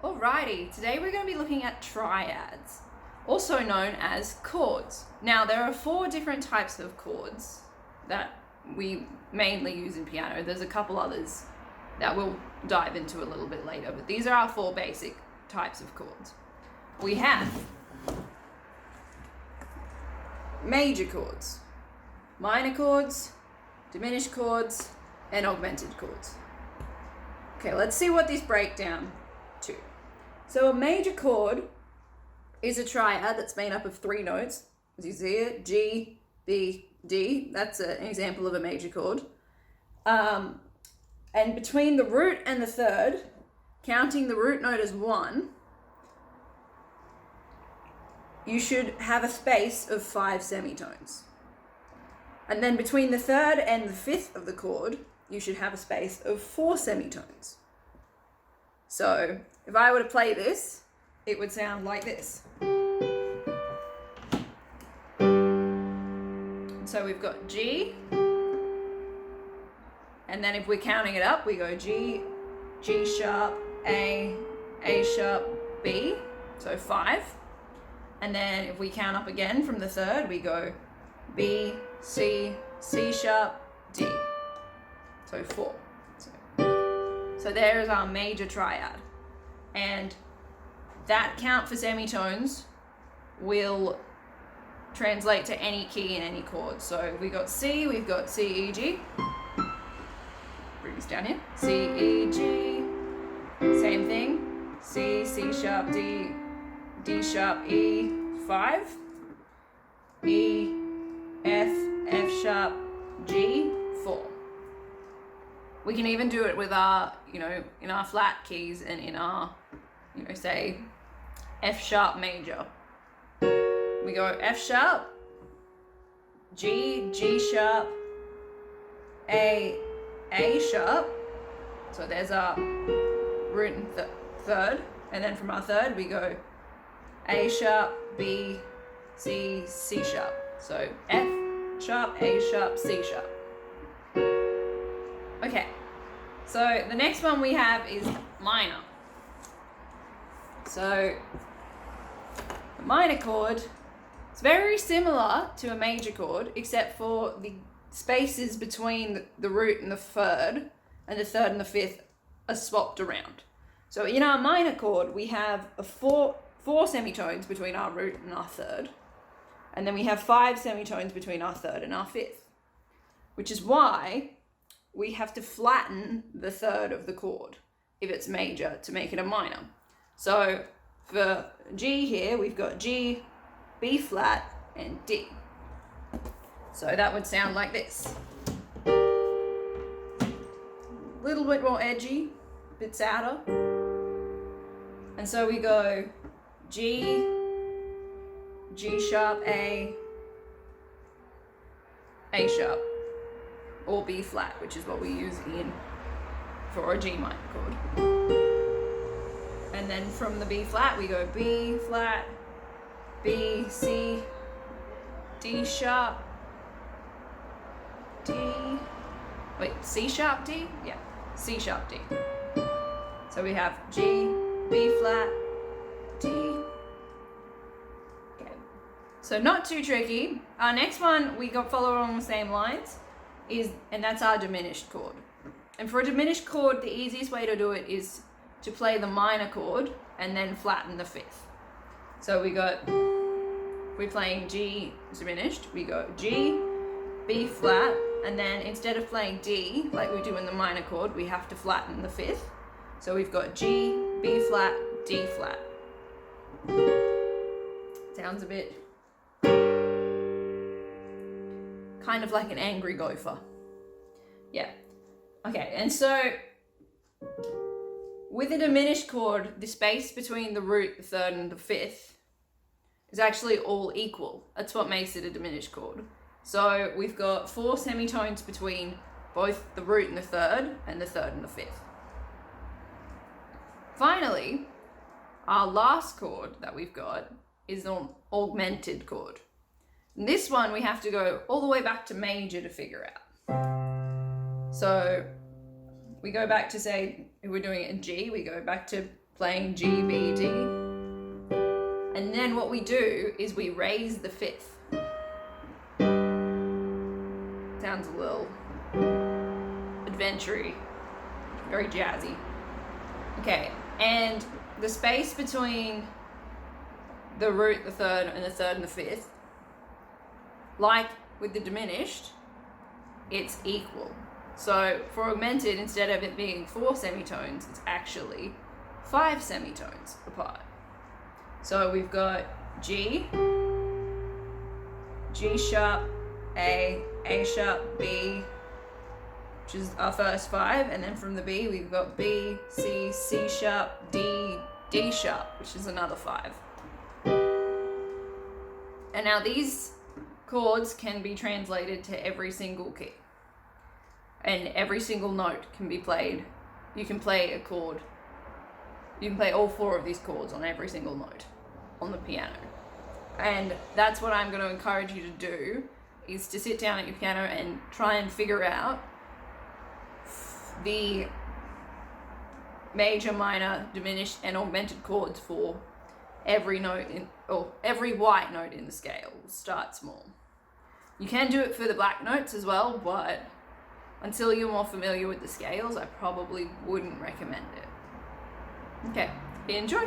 Alrighty, today we're going to be looking at triads, also known as chords. Now there are 4 different types of chords that we mainly use in piano. There's a couple others that we'll dive into a little bit later, but these are our 4 basic types of chords. We have major chords, minor chords, diminished chords, and augmented chords. Okay, let's see what these break down to. So a major chord is a triad that's made up of 3 notes. As you see it, G, B, D. That's an example of a major chord. And between the root and the third, counting the root note as 1, you should have a space of 5 semitones. And then between the third and the fifth of the chord, you should have a space of 4 semitones. So if I were to play this, it would sound like this. So we've got G, and then if we're counting it up, we go G, G sharp, A sharp, B, so 5. And then if we count up again from the third, we go B, C, C sharp, D, so 4. So there's our major triad. And that count for semitones will translate to any key in any chord. So we got C, we've got C, E, G. Bring this down here. C, E, G. Same thing. C, C sharp, D, D sharp, E, 5. E, F, F sharp, G, 4. We can even do it with our, in our flat keys and in our, say, F sharp major. We go F sharp, G, G sharp, A sharp. So there's our root and third. And then from our third, we go A sharp, B, C, C sharp. So F sharp, A sharp, C sharp. Okay, so the next one we have is minor. So the minor chord is very similar to a major chord, except for the spaces between the root and the third and the fifth are swapped around. So in our minor chord, we have four semitones between our root and our third, and then we have 5 semitones between our third and our fifth, which is why we have to flatten the third of the chord if it's major to make it a minor. So for G here, we've got G, B flat, and D. So that would sound like this. A little bit more edgy, a bit sadder. And so we go G, G sharp, A sharp, or B flat, which is what we use for a G minor chord. And then from the B flat, we go B flat, B, C, D sharp, D, C sharp, D? Yeah, C sharp, D. So we have G, B flat, D. Okay. So not too tricky. Our next one, we follow along the same lines, and that's our diminished chord. And for a diminished chord, the easiest way to do it is to play the minor chord and then flatten the fifth. So we're playing G diminished, we go G, B flat, and then instead of playing D like we do in the minor chord, we have to flatten the fifth. So we've got G, B flat, D flat. Sounds a bit kind of like an angry gopher. Yeah. Okay, and so with a diminished chord, the space between the root, the third, and the fifth is actually all equal. That's what makes it a diminished chord. So we've got 4 semitones between both the root and the third and the fifth. Finally, our last chord that we've got is an augmented chord. And this one we have to go all the way back to major to figure out. So we go back to, say, if we're doing it in G, we go back to playing G, B, D. And then what we do is we raise the fifth. Sounds a little adventure-y, very jazzy. Okay, and the space between the root, the third, and the third and the fifth, like with the diminished, it's equal. So for augmented, instead of it being 4 semitones, it's actually 5 semitones apart. So we've got G, G sharp, A sharp, B, which is our first 5, and then from the B we've got B, C, C sharp, D, D sharp, which is another 5. And now these chords can be translated to every single key. And every single note can be played. You can play a chord. You can play all 4 of these chords on every single note on the piano. And that's what I'm going to encourage you to do, is to sit down at your piano and try and figure out the major, minor, diminished, and augmented chords for every note or every white note in the scale. Start small. You can do it for the black notes as well, but until you're more familiar with the scales, I probably wouldn't recommend it. Okay, enjoy.